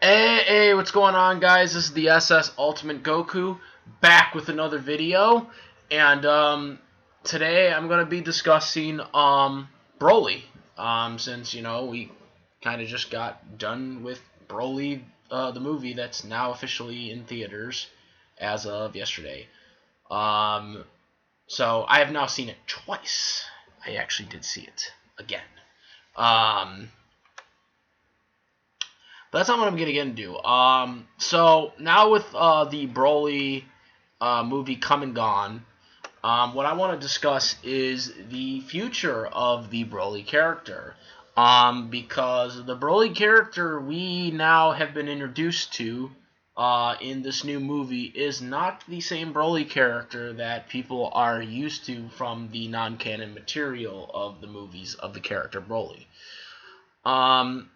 Hey, what's going on, guys? This is the SS Ultimate Goku back with another video, and today I'm gonna be discussing Broly. Since we kind of just got done with Broly, the movie that's now officially in theaters as of yesterday. Um, so I have now seen it twice. I actually did see it again. Um, But that's not what I'm gonna get into. So now with the Broly movie come and gone, what I want to discuss is the future of the Broly character. Because the Broly character we now have been introduced to in this new movie is not the same Broly character that people are used to from the non-canon material of the movies of the character Broly. Um,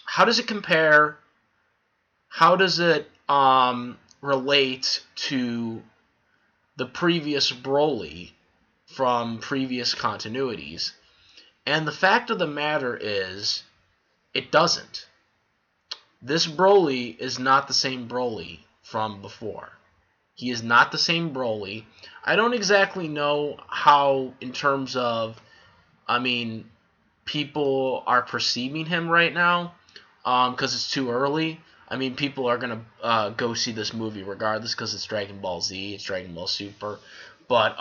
how does it compare? How does it relate to the previous Broly from previous continuities? And the fact of the matter is, it doesn't. This Broly is not the same Broly from before. He is not the same Broly. I don't exactly know how, in terms of, I mean, people are perceiving him right now, because it's too early. I mean, people are gonna go see this movie regardless because it's Dragon Ball Z, it's Dragon Ball Super. But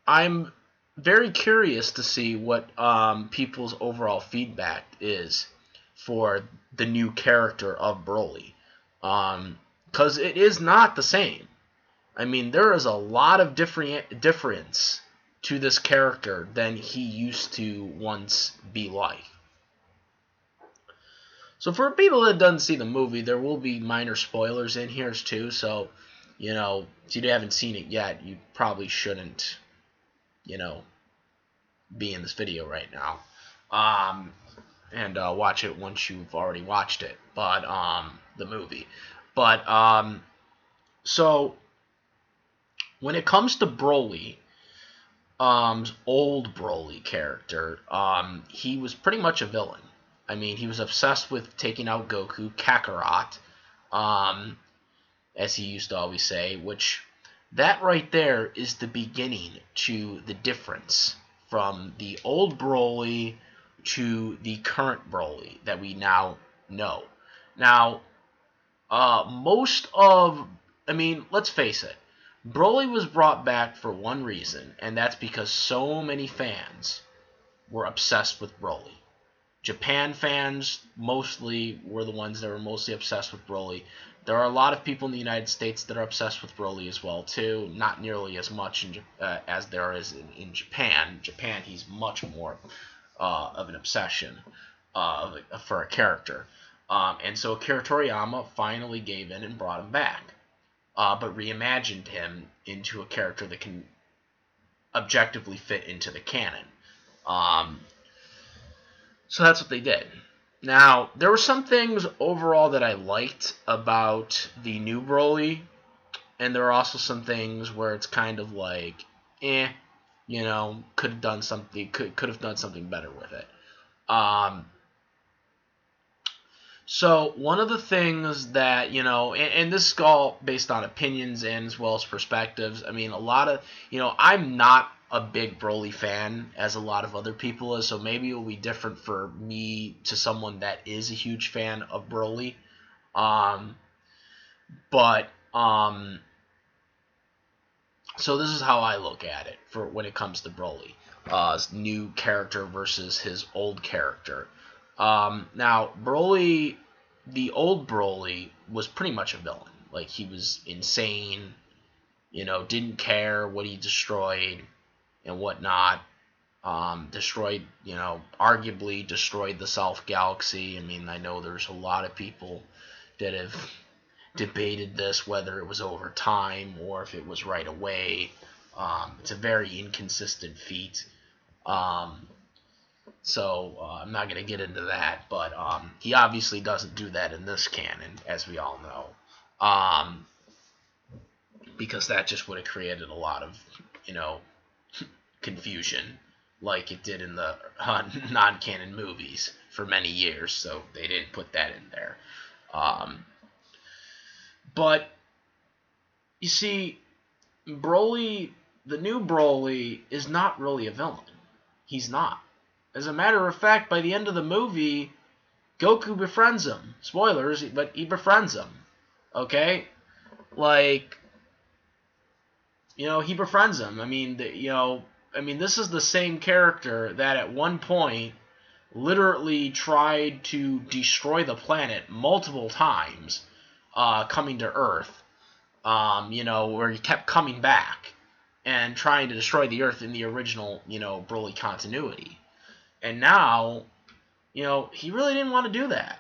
I'm very curious to see what people's overall feedback is for the new character of Broly, because it is not the same. I mean, there is a lot of difference to this character than he used to once be like. So for people that doesn't see the movie, there will be minor spoilers in here too. So, if you haven't seen it yet, you probably shouldn't, you know, be in this video right now. And watch it once you've already watched it. But the movie. But so when it comes to Broly, old Broly character, he was pretty much a villain. I mean, he was obsessed with taking out Goku, Kakarot, um, as he used to always say, which that right there is the beginning to the difference from the old Broly to the current Broly that we now know. Now, let's face it, Broly was brought back for one reason, and that's because so many fans were obsessed with Broly. Japan fans mostly were the ones that were mostly obsessed with Broly. There are a lot of people in the United States that are obsessed with Broly as well too. Not nearly as much as there is in Japan. Japan, he's much more of an obsession for a character. And so Akira Toriyama finally gave in and brought him back, but reimagined him into a character that can objectively fit into the canon. Um, So that's what they did. Now, there were some things overall that I liked about the new Broly, and there are also some things where it's kind of like, could have done something, could have done something better with it. Um, so one of the things that and this is all based on opinions and as well as perspectives. I mean, a lot of I'm not a big Broly fan as a lot of other people is, so maybe it will be different for me to someone that is a huge fan of Broly. Um, but so this is how I look at it for when it comes to Broly, new character versus his old character. Now, Broly, the old Broly, was pretty much a villain. Like, he was insane, didn't care what he destroyed and whatnot. Arguably destroyed the South Galaxy. I mean, I know there's a lot of people that have debated this, whether it was over time or if it was right away. It's a very inconsistent feat. So I'm not going to get into that, but he obviously doesn't do that in this canon, as we all know, because that just would have created a lot of, confusion, like it did in the non-canon movies for many years. So they didn't put that in there. Um, but you see, Broly, the new Broly, is not really a villain. He's not. As a matter of fact, by the end of the movie, Goku befriends him. Spoilers, but he befriends him. Okay? Like, he befriends him. This is the same character that at one point literally tried to destroy the planet multiple times, coming to Earth. Where he kept coming back and trying to destroy the Earth in the original, Broly continuity. And now, he really didn't want to do that.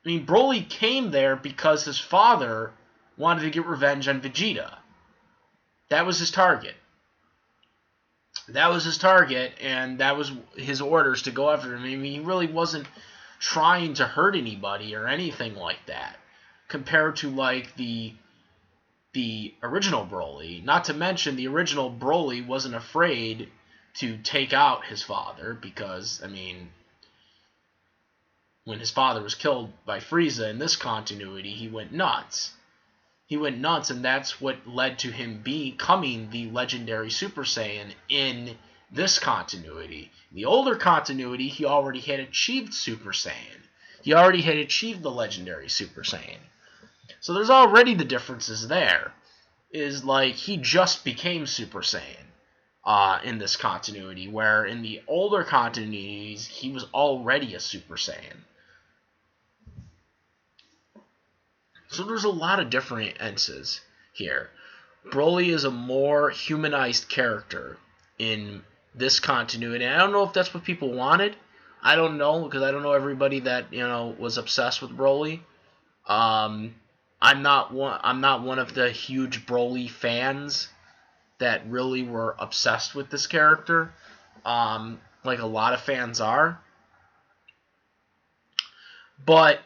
Broly came there because his father wanted to get revenge on Vegeta. That was his target. And that was his orders to go after him. He really wasn't trying to hurt anybody or anything like that, compared to like the original Broly. Not to mention, the original Broly wasn't afraid to take out his father, because when his father was killed by Frieza in this continuity, he went nuts. And that's what led to him becoming the legendary Super Saiyan in this continuity. In the older continuity, he already had achieved Super Saiyan. He already had achieved the legendary Super Saiyan. So there's already the differences there. Is like he just became Super Saiyan in this continuity, where in the older continuities, he was already a Super Saiyan. So there's a lot of differences here. Broly is a more humanized character in this continuity. I don't know if that's what people wanted. I don't know, because I don't know everybody that was obsessed with Broly. I'm not one of the huge Broly fans that really were obsessed with this character, like a lot of fans are. But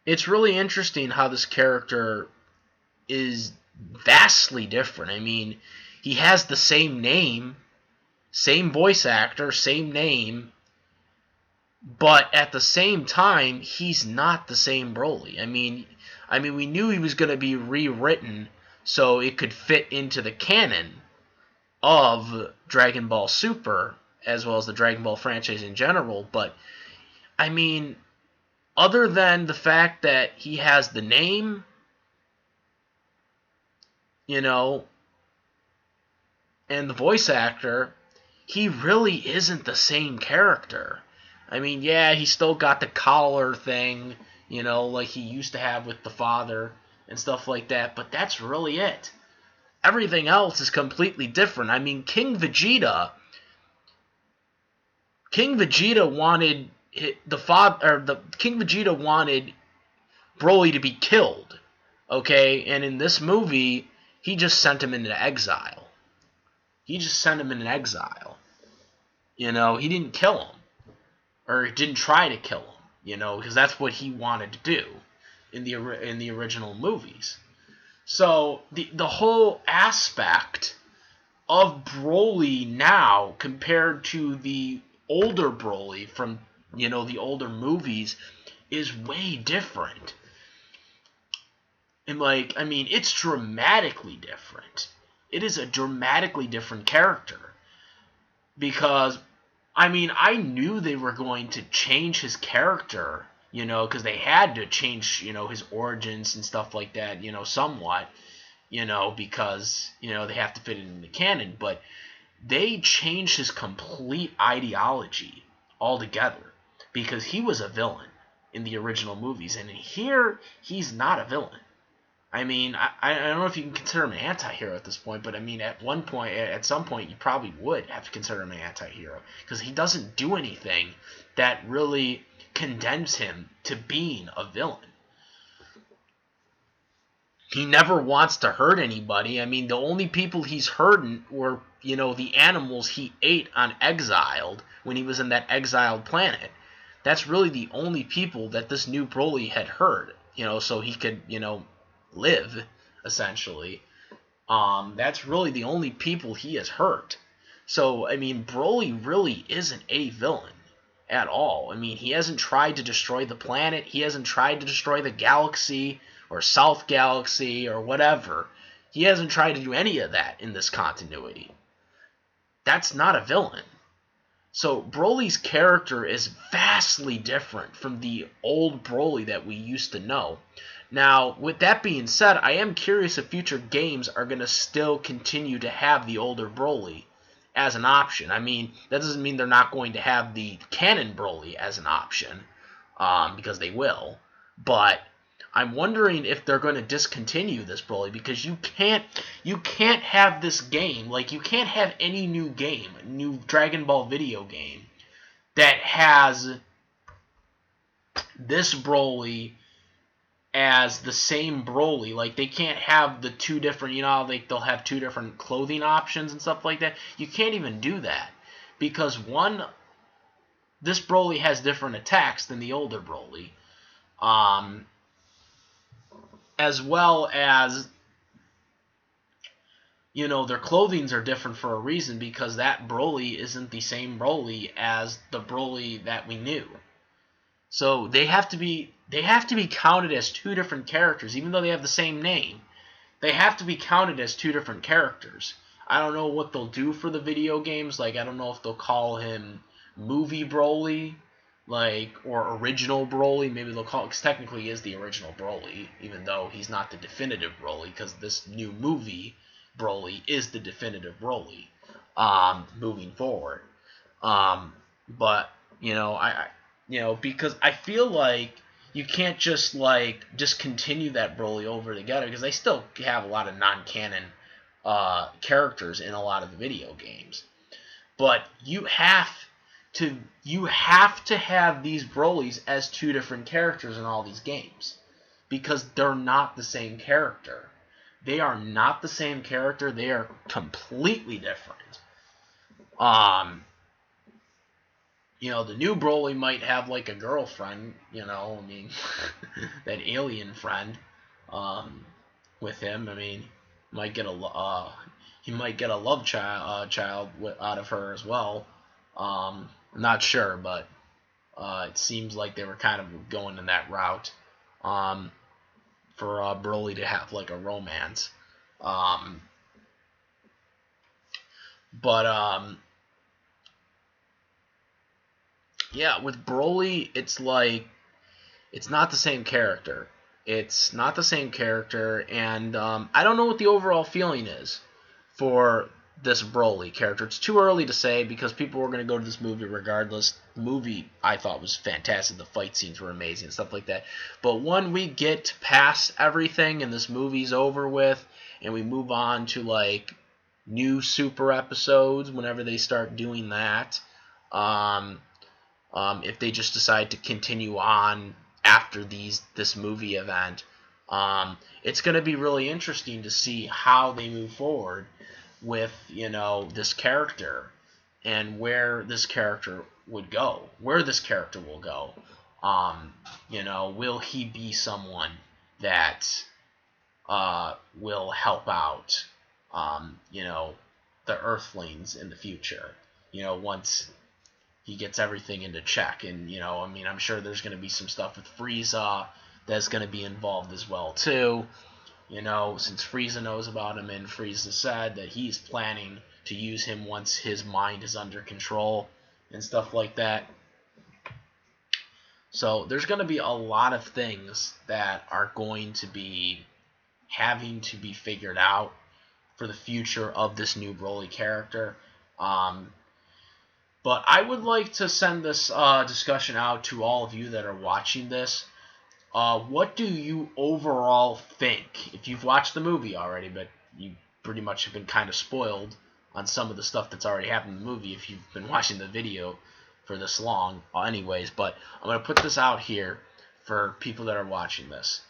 it's really interesting how this character is vastly different. He has the same name, same voice actor, same name, but at the same time, he's not the same Broly. We knew he was going to be rewritten so it could fit into the canon of Dragon Ball Super, as well as the Dragon Ball franchise in general, but other than the fact that he has the name, and the voice actor, he really isn't the same character. Yeah, he still got the collar thing, like he used to have with the father and stuff like that, but that's really it. Everything else is completely different. King Vegeta wanted King Vegeta wanted Broly to be killed, okay? And in this movie, he just sent him into exile. He didn't kill him, or didn't try to kill him, because that's what he wanted to do in the original movies. So the whole aspect of Broly now compared to the older Broly from the older movies is way different. And it's dramatically different. It is a dramatically different character. Because I knew they were going to change his character, because they had to change, his origins and stuff like that, somewhat, because, they have to fit it in the canon. But they changed his complete ideology altogether, because he was a villain in the original movies, and here he's not a villain. I don't know if you can consider him an anti-hero at this point, but at some point, you probably would have to consider him an anti-hero, because he doesn't do anything that really condemns him to being a villain. He never wants to hurt anybody. The only people he's hurting were, the animals he ate on Exiled when he was in that exiled planet. That's really the only people that this new Broly had hurt, so he could, live, essentially. That's really the only people he has hurt. So, Broly really isn't a villain. at all. I mean, he hasn't tried to destroy the planet. He hasn't tried to destroy the galaxy or South Galaxy or whatever. He hasn't tried to do any of that in this continuity. That's not a villain. So Broly's character is vastly different from the old Broly that we used to know. Now, with that being said, I am curious if future games are going to still continue to have the older Broly as an option. I mean, that doesn't mean they're not going to have the canon Broly as an option, because they will. But I'm wondering if they're going to discontinue this Broly, because you can't have this game, like you can't have any new game, new Dragon Ball video game that has this Broly as the same Broly. Like, they can't have the two different, like they'll have two different clothing options and stuff like that. You can't even do that, because this Broly has different attacks than the older Broly, as well as, their clothings are different for a reason, because that Broly isn't the same Broly as the Broly that we knew. So they have to be counted as two different characters, even though they have the same name. They have to be counted as two different characters. I don't know what they'll do for the video games. Like, I don't know if they'll call him Movie Broly, or Original Broly. Maybe they'll call it, because technically he is the original Broly, even though he's not the definitive Broly, because this new movie Broly is the definitive Broly, moving forward. But because I feel like you can't just discontinue that Broly over together, because they still have a lot of non-canon characters in a lot of the video games. But you have to have these Brolys as two different characters in all these games, because they're not the same character. They are not the same character. They are completely different. The new Broly might have a girlfriend, that alien friend, with him. I mean, he might get a love child out of her as well. I'm not sure, but it seems like they were kind of going in that route, for Broly to have a romance. Yeah, with Broly, it's not the same character. It's not the same character, and I don't know what the overall feeling is for this Broly character. It's too early to say, because people were going to go to this movie regardless. The movie, I thought, was fantastic. The fight scenes were amazing and stuff like that. But when we get past everything and this movie's over with, and we move on to new Super episodes, whenever they start doing that, if they just decide to continue on after this movie event, it's going to be really interesting to see how they move forward with this character, and where this character will go. Will he be someone that will help out the Earthlings in the future, once he gets everything into check. And I'm sure there's going to be some stuff with Frieza that's going to be involved as well too. Since Frieza knows about him, and Frieza said that he's planning to use him once his mind is under control and stuff like that. So there's going to be a lot of things that are going to be having to be figured out for the future of this new Broly character. But I would like to send this discussion out to all of you that are watching this. What do you overall think? If you've watched the movie already, but you pretty much have been kind of spoiled on some of the stuff that's already happened in the movie if you've been watching the video for this long. Anyways, but I'm going to put this out here for people that are watching this.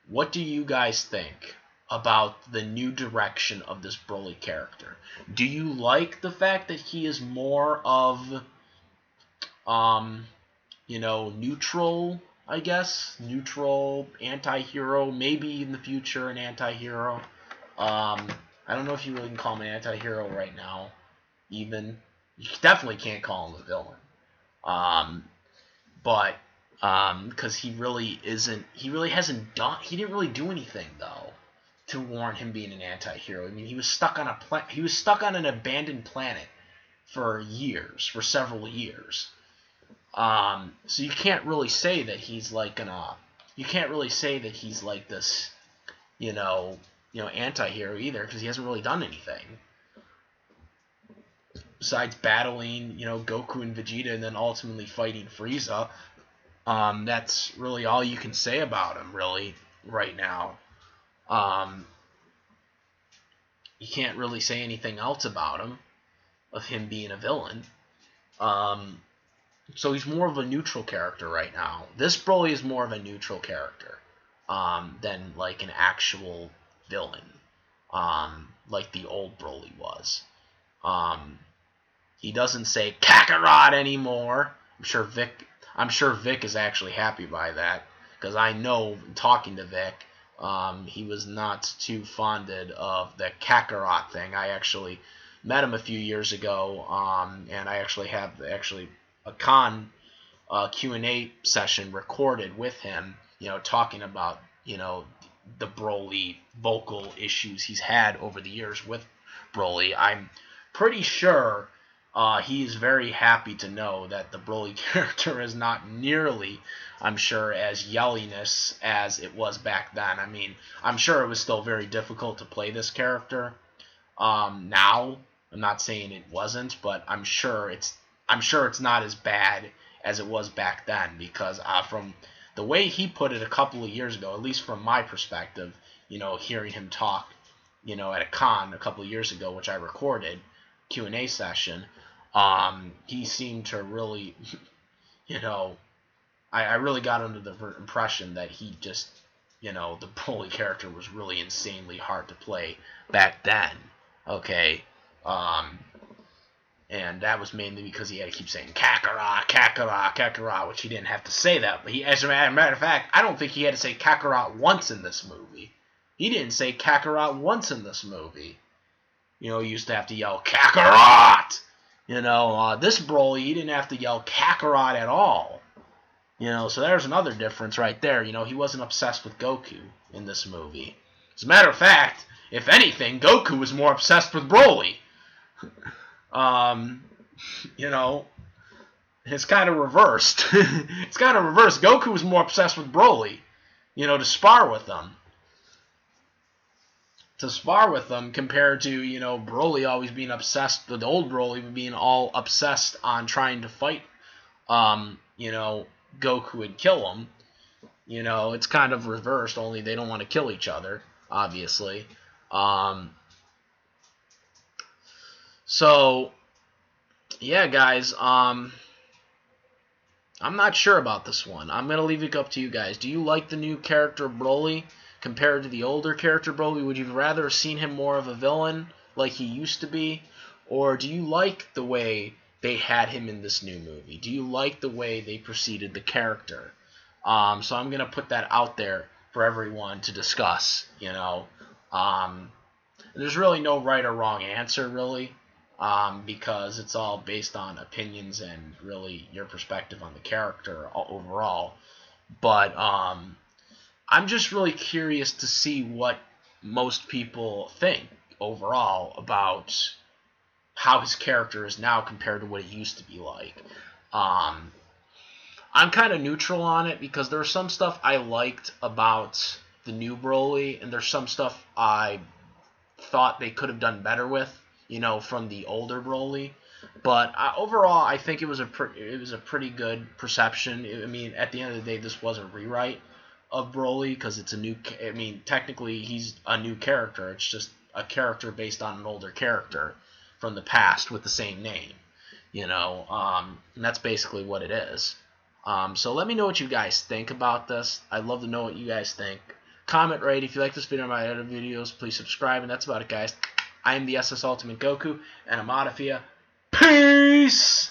What do you guys think about the new direction of this Broly character? Do you like the fact that he is more of, neutral, I guess? Neutral, anti-hero, maybe in the future an anti-hero. I don't know if you really can call him an anti-hero right now, even. You definitely can't call him a villain. But because he really hasn't done, he didn't really do anything though to warrant him being an anti-hero. I mean, he was stuck on an abandoned planet for several years. So you can't really say that he's like this, anti-hero either, because he hasn't really done anything besides battling, Goku and Vegeta, and then ultimately fighting Frieza. That's really all you can say about him, really, right now. You can't really say anything else about him, of him being a villain. So he's more of a neutral character right now. This Broly is more of a neutral character than like an actual villain, like the old Broly was. He doesn't say Kakarot anymore. I'm sure Vic is actually happy by that, because I know, talking to Vic, he was not too fonded of the Kakarot thing. I actually met him a few years ago, and I actually have a Q&A session recorded with him, talking about, the Broly vocal issues he's had over the years with Broly. I'm pretty sure he's very happy to know that the Broly character is not nearly, I'm sure, as yelliness as it was back then. I mean, I'm sure it was still very difficult to play this character. Now, I'm not saying it wasn't, but I'm sure it's not as bad as it was back then, because from the way he put it a couple of years ago, at least from my perspective, hearing him talk, at a con a couple of years ago, which I recorded, Q&A session, he seemed to really, I really got under the impression that he just, the Broly character was really insanely hard to play back then, okay? And that was mainly because he had to keep saying Kakarot, Kakarot, Kakarot, which he didn't have to say that. But as a matter of fact, I don't think he had to say Kakarot once in this movie. He didn't say Kakarot once in this movie. He used to have to yell Kakarot. This Broly, he didn't have to yell Kakarot at all. So there's another difference right there. He wasn't obsessed with Goku in this movie. As a matter of fact, if anything, Goku was more obsessed with Broly. It's kind of reversed. It's kind of reversed. Goku was more obsessed with Broly, to spar with them. Compared to, Broly always being obsessed, the old Broly being all obsessed on trying to fight, Goku and kill him. It's kind of reversed, only they don't want to kill each other, obviously. So, yeah, guys, I'm not sure about this one. I'm going to leave it up to you guys. Do you like the new character Broly compared to the older character Broly? Would you rather have seen him more of a villain like he used to be? Or do you like the way they had him in this new movie? Do you like the way they preceded the character? So I'm going to put that out there for everyone to discuss, There's really no right or wrong answer, really. Because it's all based on opinions and really your perspective on the character overall. But I'm just really curious to see what most people think overall about how his character is now compared to what it used to be like. I'm kind of neutral on it, because there's some stuff I liked about the new Broly, and there's some stuff I thought they could have done better with, from the older Broly. But overall, I think it was a pretty good perception. I mean, at the end of the day, this was a rewrite of Broly, because it's a new. I mean, technically, he's a new character. It's just a character based on an older character from the past with the same name. And that's basically what it is. So let me know what you guys think about this. I'd love to know what you guys think. Comment, rate. If you like this video or my other videos, please subscribe. And that's about it, guys. I am the SS Ultimate Goku, and I'm out of here. Peace!